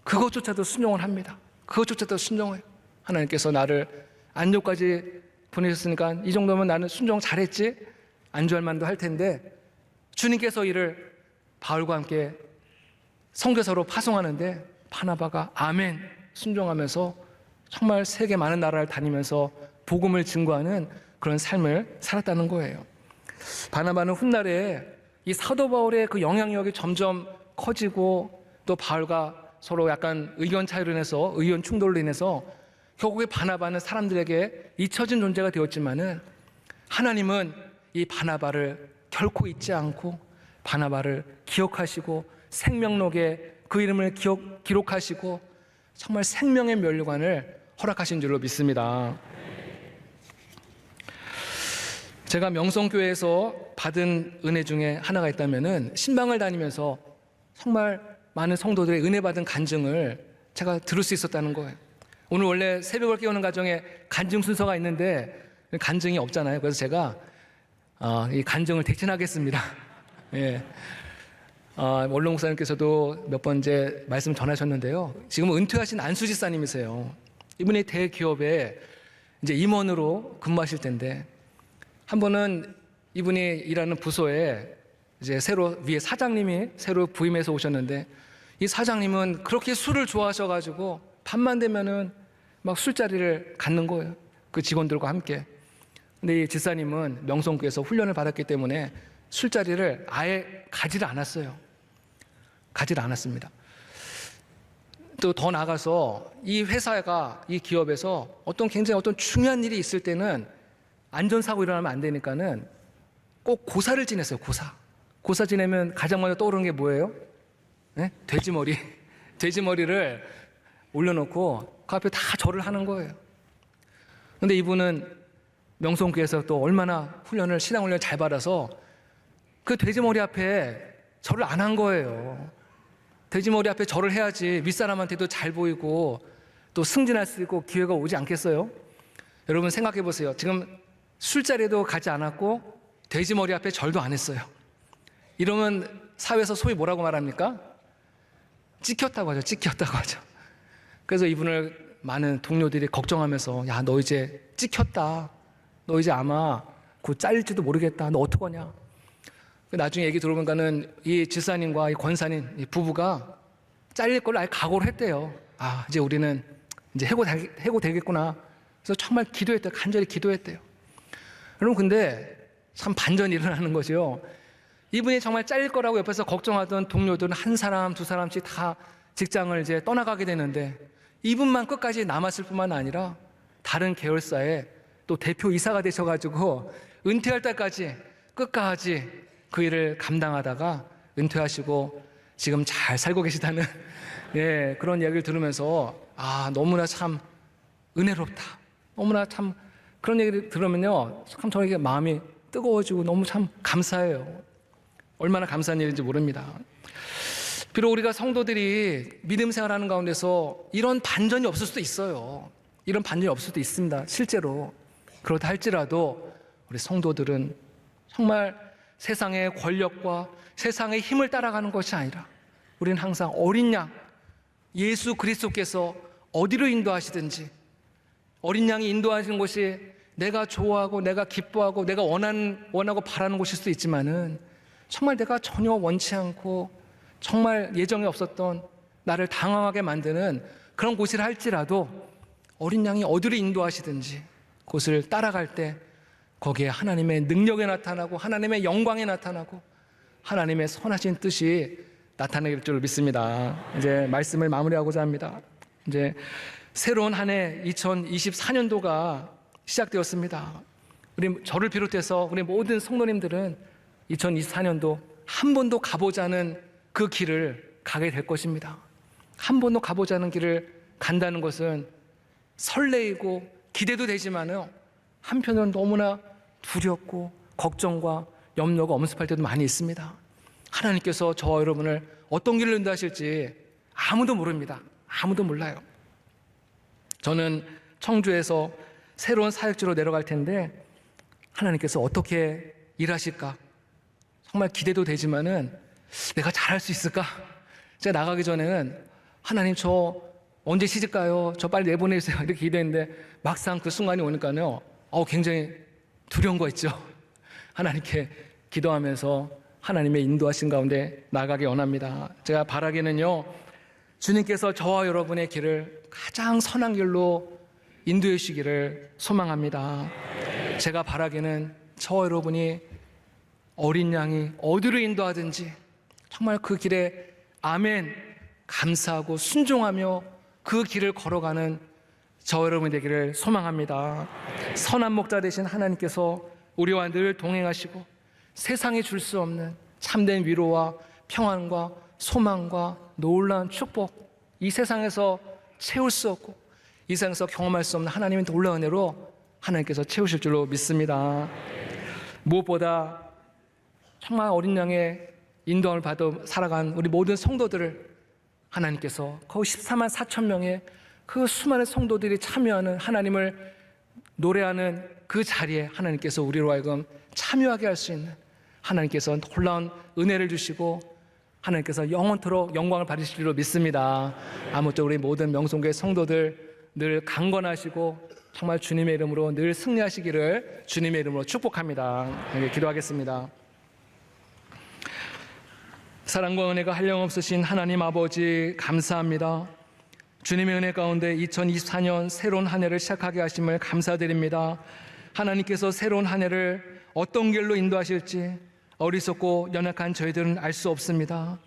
그것조차도 순종을 합니다. 그것조차도 순종해요. 하나님께서 나를 안디옥까지 보내셨으니까 이 정도면 나는 순종 잘했지? 안주할 만도 할 텐데, 주님께서 이를 바울과 함께 선교사로 파송하는데 바나바가 아멘 순종하면서 정말 세계 많은 나라를 다니면서 복음을 증거하는 그런 삶을 살았다는 거예요. 바나바는 훗날에 이 사도 바울의 그 영향력이 점점 커지고 또 바울과 서로 약간 의견 차이로 인해서, 의견 충돌로 인해서 결국에 바나바는 사람들에게 잊혀진 존재가 되었지만은 하나님은 이 바나바를 결코 잊지 않고 바나바를 기억하시고 생명록에 그 이름을 기록하시고 정말 생명의 면류관을 허락하신 줄로 믿습니다. 제가 명성교회에서 받은 은혜 중에 하나가 있다면은 신방을 다니면서 정말 많은 성도들의 은혜 받은 간증을 제가 들을 수 있었다는 거예요. 오늘 원래 새벽을 깨우는 가정에 간증 순서가 있는데 간증이 없잖아요. 그래서 제가 이 간증을 대신하겠습니다. 예. 원로 목사님께서도 몇 번째 말씀 전하셨는데요. 지금 은퇴하신 안수지 사님이세요. 이분이 대기업에 이제 임원으로 근무하실 텐데, 한 번은 이분이 일하는 부서에 이제 새로 위에 사장님이 새로 부임해서 오셨는데, 이 사장님은 그렇게 술을 좋아하셔가지고 밤만 되면은 막 술자리를 갖는 거예요. 그 직원들과 함께. 근데 이 집사님은 명성교에서 훈련을 받았기 때문에 술자리를 아예 가지를 않았어요. 가지를 않았습니다. 또 더 나가서 이 회사가, 이 기업에서 굉장히 어떤 중요한 일이 있을 때는 안전사고 일어나면 안 되니까는 꼭 고사를 지냈어요. 고사 지내면 가장 먼저 떠오르는 게 뭐예요? 네? 돼지머리. 돼지머리를 올려놓고 그 앞에 다 절을 하는 거예요. 근데 이분은 명성교에서 또 얼마나 신앙훈련을 잘 받아서 그 돼지머리 앞에 절을 안 한 거예요. 돼지머리 앞에 절을 해야지 윗사람한테도 잘 보이고 또 승진할 수 있고 기회가 오지 않겠어요? 여러분 생각해 보세요. 지금 술자리에도 가지 않았고 돼지머리 앞에 절도 안 했어요. 이러면 사회에서 소위 뭐라고 말합니까? 찍혔다고 하죠. 찍혔다고 하죠. 그래서 이분을 많은 동료들이 걱정하면서, 야, 너 이제 찍혔다. 너 이제 아마 곧 잘릴지도 모르겠다. 너 어떡하냐? 나중에 얘기 들어보니까는 이 집사님과 이 권사님, 이 부부가 잘릴 걸 아예 각오를 했대요. 아, 이제 우리는 이제 해고되겠구나. 그래서 정말 기도했대요. 간절히 기도했대요. 여러분, 근데 참 반전이 일어나는 거죠. 이분이 정말 잘릴 거라고 옆에서 걱정하던 동료들은 한 사람, 두 사람씩 다 직장을 이제 떠나가게 되는데, 이분만 끝까지 남았을 뿐만 아니라 다른 계열사에 또 대표 이사가 되셔가지고 은퇴할 때까지 끝까지 그 일을 감당하다가 은퇴하시고 지금 잘 살고 계시다는 예, 그런 이야기를 들으면서 너무나 참 은혜롭다. 너무나 참 그런 얘기를 들으면요, 참 저에게 마음이 뜨거워지고 너무 참 감사해요. 얼마나 감사한 일인지 모릅니다. 비록 우리가 성도들이 믿음 생활하는 가운데서 이런 반전이 없을 수도 있어요. 이런 반전이 없을 수도 있습니다. 실제로. 그렇다 할지라도 우리 성도들은 정말 세상의 권력과 세상의 힘을 따라가는 것이 아니라 우리는 항상 어린 양 예수 그리스도께서 어디로 인도하시든지, 어린 양이 인도하시는 곳이 내가 좋아하고 내가 기뻐하고 내가 원하고 바라는 곳일 수도 있지만은 정말 내가 전혀 원치 않고 정말 예정에 없었던 나를 당황하게 만드는 그런 곳이라 할지라도 어린 양이 어디로 인도하시든지 그곳을 따라갈 때 거기에 하나님의 능력이 나타나고 하나님의 영광이 나타나고 하나님의 선하신 뜻이 나타낼 줄 믿습니다. 이제 말씀을 마무리하고자 합니다. 이제 새로운 한 해 2024년도가 시작되었습니다. 저를 비롯해서 우리 모든 성도님들은 2024년도 한 번도 가보지 않은 그 길을 가게 될 것입니다. 한 번도 가보지 않은 길을 간다는 것은 설레이고 기대도 되지만요, 한편으로는 너무나 두렵고 걱정과 염려가 엄습할 때도 많이 있습니다. 하나님께서 저와 여러분을 어떤 길로 인도하실지 아무도 모릅니다. 아무도 몰라요. 저는 청주에서 새로운 사역지로 내려갈 텐데 하나님께서 어떻게 일하실까 정말 기대도 되지만은 내가 잘할 수 있을까? 제가 나가기 전에는 하나님 저 언제 시집 가요? 저 빨리 내보내주세요. 이렇게 기도했는데 막상 그 순간이 오니까요, 굉장히 두려운 거 있죠. 하나님께 기도하면서 하나님의 인도하신 가운데 나가기 원합니다. 제가 바라기는요, 주님께서 저와 여러분의 길을 가장 선한 길로 인도해 주시기를 소망합니다. 제가 바라기는 저와 여러분이 어린 양이 어디로 인도하든지 정말 그 길에 아멘 감사하고 순종하며 그 길을 걸어가는 저와 여러분이 되기를 소망합니다. 선한 목자 되신 하나님께서 우리와 늘 동행하시고 세상에 줄 수 없는 참된 위로와 평안과 소망과 놀라운 축복, 이 세상에서 채울 수 없고 이 세상에서 경험할 수 없는 하나님의 놀라운 은혜로 하나님께서 채우실 줄로 믿습니다. 무엇보다 정말 어린 양의 인도함을 받아 살아간 우리 모든 성도들을 하나님께서 거의 14만 4천 명의 그 수많은 성도들이 참여하는 하나님을 노래하는 그 자리에 하나님께서 우리로 하여금 참여하게 할 수 있는, 하나님께서 놀라운 은혜를 주시고 하나님께서 영원토록 영광을 받으실 줄로 믿습니다. 아무쪼록 우리 모든 명성교회 성도들 늘 강건하시고 정말 주님의 이름으로 늘 승리하시기를 주님의 이름으로 축복합니다. 기도하겠습니다. 사랑과 은혜가 한량없으신 하나님 아버지 감사합니다. 주님의 은혜 가운데 2024년 새로운 한 해를 시작하게 하심을 감사드립니다. 하나님께서 새로운 한 해를 어떤 길로 인도하실지 어리석고 연약한 저희들은 알 수 없습니다.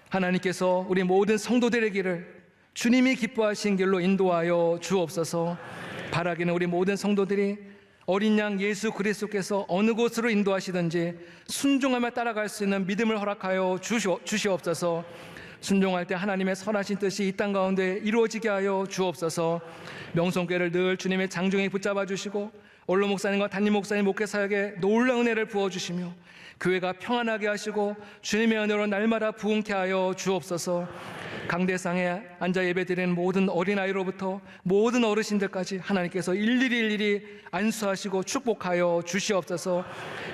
하나님께서 우리 모든 성도들의 길을 주님이 기뻐하신 길로 인도하여 주옵소서. 바라기는 우리 모든 성도들이 어린 양 예수 그리스도께서 어느 곳으로 인도하시든지 순종하며 따라갈 수 있는 믿음을 허락하여 주시옵소서. 순종할 때 하나님의 선하신 뜻이 이 땅 가운데 이루어지게 하여 주옵소서. 명성교회를 늘 주님의 장중에 붙잡아 주시고 원로 목사님과 담임 목사님 목회 사역에 놀라운 은혜를 부어주시며 교회가 평안하게 하시고 주님의 은혜로 날마다 부흥케 하여 주옵소서. 강대상에 앉아 예배드리는 모든 어린아이로부터 모든 어르신들까지 하나님께서 일일이 안수하시고 축복하여 주시옵소서.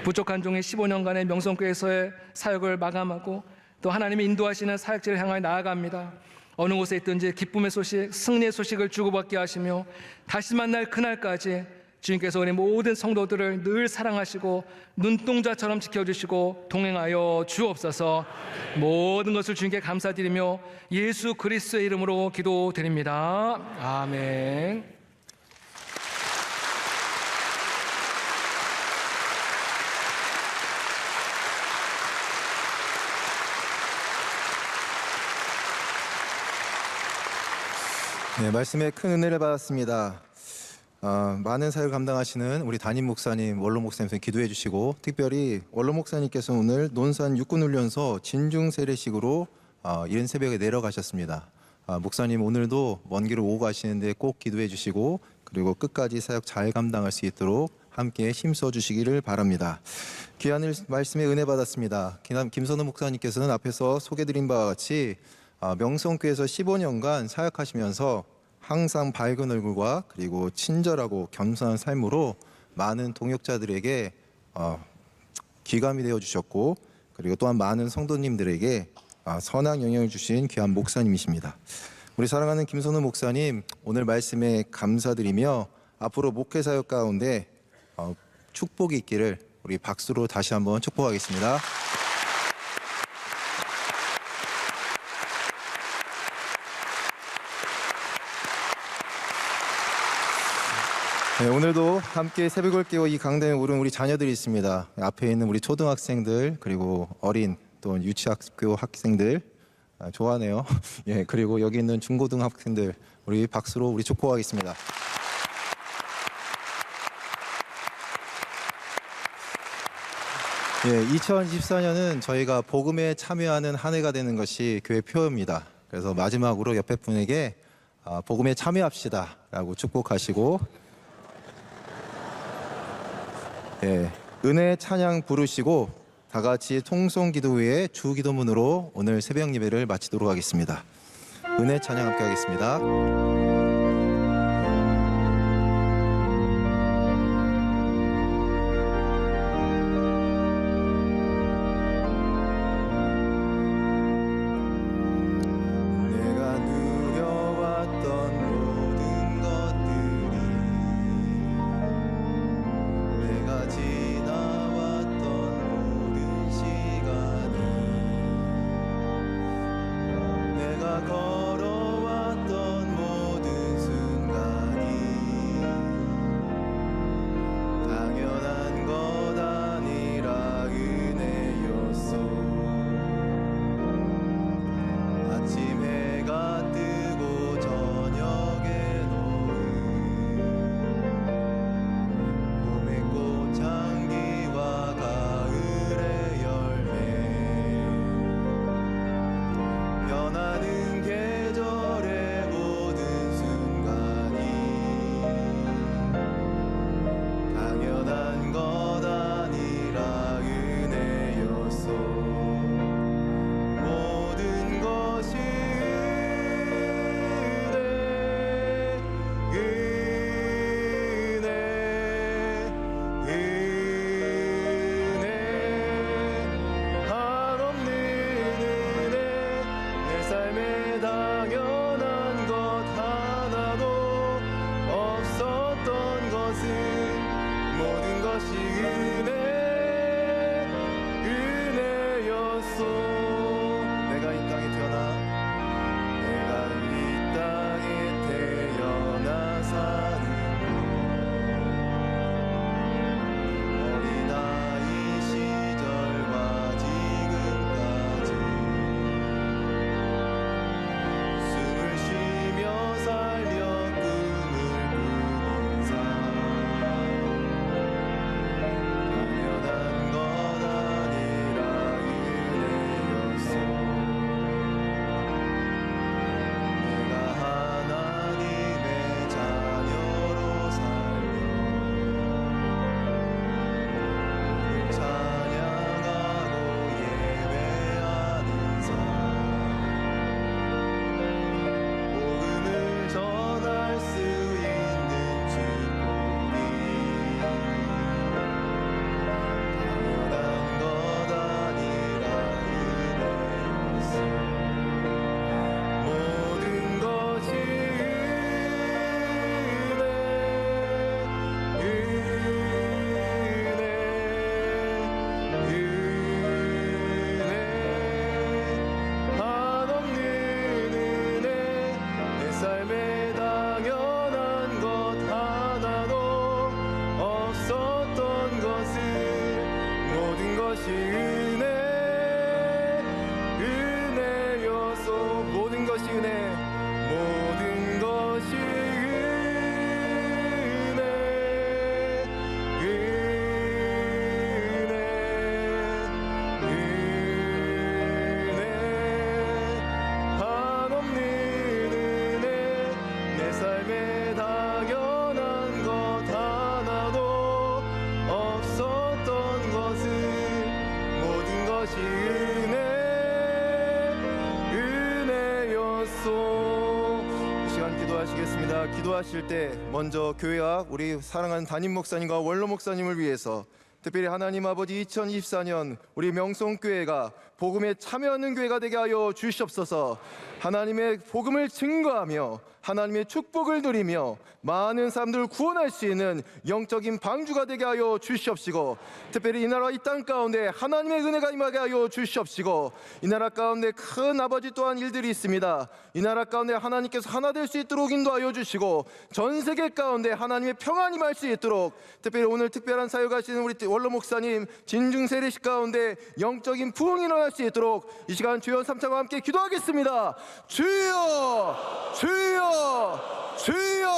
부족한 종의 15년간의 명성교회에서의 사역을 마감하고 또 하나님이 인도하시는 사역지를 향하여 나아갑니다. 어느 곳에 있든지 기쁨의 소식, 승리의 소식을 주고받게 하시며 다시 만날 그날까지 주님께서 우리 모든 성도들을 늘 사랑하시고 눈동자처럼 지켜주시고 동행하여 주옵소서. 모든 것을 주님께 감사드리며 예수 그리스도의 이름으로 기도드립니다. 아멘. 네, 말씀에 큰 은혜를 받았습니다. 많은 사역을 감당하시는 우리 담임 목사님, 원로 목사님께서 기도해 주시고 특별히 원로 목사님께서 오늘 논산 육군훈련소 진중 세례식으로 이른 새벽에 내려가셨습니다. 목사님 오늘도 먼 길을 오고 가시는데 꼭 기도해 주시고 그리고 끝까지 사역 잘 감당할 수 있도록 함께 힘써 주시기를 바랍니다. 귀한 말씀에 은혜 받았습니다. 김선우 목사님께서는 앞에서 소개드린 바와 같이 명성교회에서 15년간 사역하시면서 항상 밝은 얼굴과 그리고 친절하고 겸손한 삶으로 많은 동역자들에게 귀감이 되어 주셨고 그리고 또한 많은 성도님들에게 선한 영향을 주신 귀한 목사님이십니다. 우리 사랑하는 김선우 목사님, 오늘 말씀에 감사드리며 앞으로 목회 사역 가운데 축복이 있기를 우리 박수로 다시 한번 축복하겠습니다. 네, 오늘도 함께 새벽을 깨워 이 강당에 오른 우리 자녀들이 있습니다. 앞에 있는 우리 초등학생들 그리고 어린 또 유치학교 학생들 좋아하네요. 예, 그리고 여기 있는 중고등학생들 우리 박수로 우리 축복하겠습니다. 예, 2024년은 저희가 복음에 참여하는 한 해가 되는 것이 교회 표어입니다. 그래서 마지막으로 옆에 분에게 복음에 참여합시다라고 축복하시고 예, 은혜 찬양 부르시고 다 같이 통성기도 후에 주기도문으로 오늘 새벽 예배를 마치도록 하겠습니다. 은혜 찬양 함께 하겠습니다. 내 삶에 당연한 것 하나도 없었던 것은 모든 것이 은혜였소. 이 시간 기도하시겠습니다. 기도하실 때 먼저 교회와 우리 사랑하는 담임 목사님과 원로 목사님을 위해서, 특별히 하나님 아버지 2024년 우리 명성교회가 복음에 참여하는 교회가 되게 하여 주시옵소서. 하나님의 복음을 증거하며 하나님의 축복을 누리며 많은 사람들을 구원할 수 있는 영적인 방주가 되게 하여 주시옵시고, 특별히 이 나라 이 땅 가운데 하나님의 은혜가 임하게 하여 주시옵시고, 이 나라 가운데 큰 아버지 또한 일들이 있습니다. 이 나라 가운데 하나님께서 하나 될 수 있도록 인도하여 주시고, 전 세계 가운데 하나님의 평안이 임할 수 있도록, 특별히 오늘 특별한 사역하시는 우리 원로 목사님 진중세례식 가운데 영적인 부흥이 일어날 수 있도록 이 시간 주여 삼창과 함께 기도하겠습니다. 주여, 주여, 주여.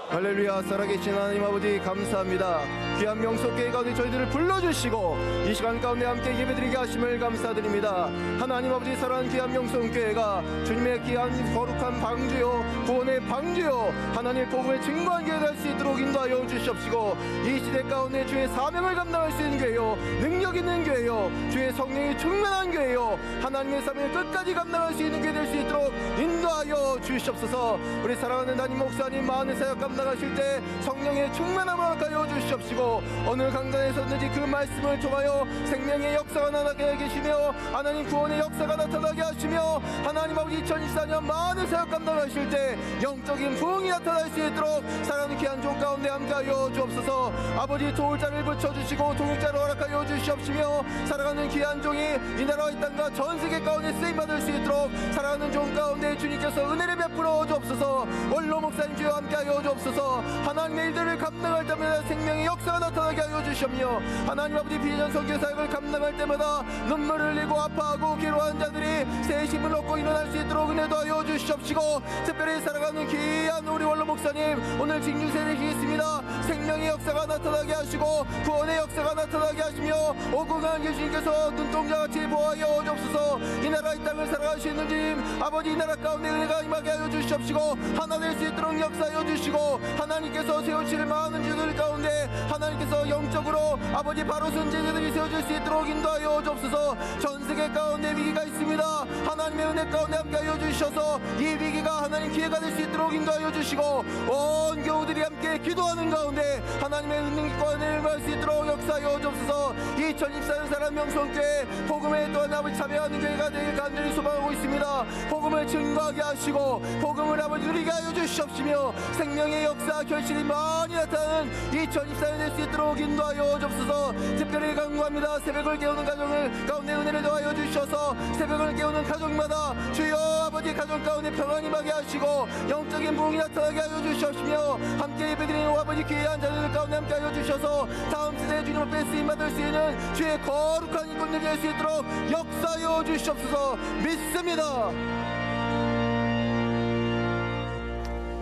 할렐루야. 살아계신 하나님 아버지 감사합니다. 귀한 명석교회 가운데 저희들을 불러주시고 이 시간 가운데 함께 예배드리게 하심을 감사드립니다. 하나님 아버지, 사랑하는 귀한 명성교회가 주님의 귀한 거룩한 방주요, 구원의 방주요, 하나님의 복음을 증거한 교회가 될 수 있도록 인도하여 주시옵시고, 이 시대 가운데 주의 사명을 감당할 수 있는 교회요, 능력 있는 교회요, 주의 성령이 충만한 교회요, 하나님의 사명을 끝까지 감당할 수 있는 교회 될 수 있도록 인도하여 주시옵소서. 우리 사랑하는 담임 목사님 많은 사역 감당하실 때 성령의 충만함을 허락하여 주시옵시고, 어느 강단에서든지 그 말씀을 통하여 생명의 역사가 나타나게 계시며 하나님 구원의 역사가 나타나게 하시며, 하나님 아버지 2024년 많은 사역 감당하실 때 영적인 부흥이 나타날 수 있도록 사랑하는 귀한 종 가운데 함께하여 주옵소서. 아버지 도울자를 붙여주시고 동역자를 허락하여 주시옵시며, 사랑하는 귀한 종이 이 나라와 이 땅과 전 세계 가운데 쓰임받을 수 있도록 사랑하는 종 가운데 주님께서 은혜를 베풀어 주옵소서. 원로 목사님 주여 함께하여 주옵소서. 하나님의 일들을 감당할 때마다 생명의 역사가 나타나게 하여 주시며, 하나님 아버지 비전 선교 사역을 감당할 때마다 눈물을 흘리고 아파하고 괴로워하는 자들이 새 힘을 얻고 일어날 수 있도록 은혜도 하여 주시옵시고, 특별히 사랑하는 귀한 우리 원로 목사님 오늘 징주세례식이 있습니다. 생명의 역사가 나타나게 하시고 구원의 역사가 나타나게 하시며, 오공한 예수님께서 눈동자같이 보아하여 주옵소서. 이 나라 이 땅을 살아가시는 주님 아버지, 이 나라 가운데 은혜가 임하게 하여 주시옵시고, 하나 될 수 있도록 역사하여 주시고, 하나님께서 세우실 많은 주들 가운데 하나님께서 영적으로 아버지 바로 선제자들이 세워질 수 있도록 인도하여 주옵소서. 전 세계 가운데 위기가 있습니다. 하나님의 은혜 가운데 함께하여 주셔서 이 위기가 하나님 기회가 될 수 있도록 인도하여 주시고, 온 교우들이 함께 기도하는 가운데 하나님의 은혜과 은혜를 받을 수 있도록 역사하여 주옵소서. 2024년 사람 명성교회 복음에 또한 아버지 참여하는 교회가 되길 간절히 소망하고 있습니다. 복음을 증거하게 하시고 복음을 아버지 누리게 하여 주시옵시며, 생명의 역사 결실이 많이 나타나는 2024년 될 수 있도록 인도하여 주옵소서. 특별히 간구합니다. 새벽을 깨우는 가정을 가운데 은혜를 더하여 주셔서 새벽을 깨우는 가정마다 주여 아버지 가정 가운데 평안이 임하게 하시고 영적인 부흥이 나타나게 하여 주시옵시며, 함께 예배드리는 아버지 귀한 자녀들 가운데 함께 하여 주셔서 다음 세대의 주님 앞에 쓰임받을 수 있는 주의 거룩한 일꾼들이 될 수 있도록 역사하여 주시옵소서. 믿습니다.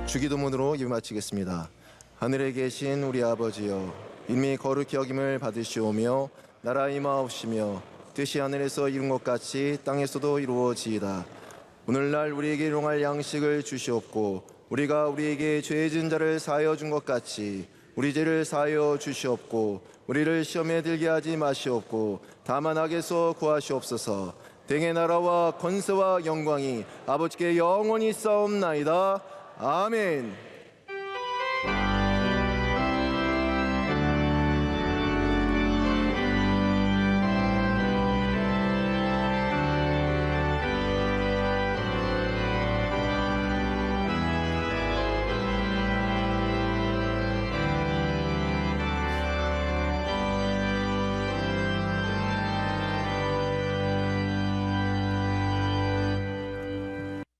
주기도문으로 예배 마치겠습니다. 하늘에 계신 우리 아버지여, 이름이 거룩히 여김을 받으시오며 나라 임하옵시며 뜻이 하늘에서 이룬 것 같이 땅에서도 이루어지이다. 오늘날 우리에게 일용할 양식을 주시옵고, 우리가 우리에게 죄 지은 자를 사하여 준 것 같이 우리 죄를 사하여 주시옵고, 우리를 시험에 들게 하지 마시옵고 다만 악에서 구하시옵소서. 등의 나라와 권세와 영광이 아버지께 영원히 싸움나이다. 아멘.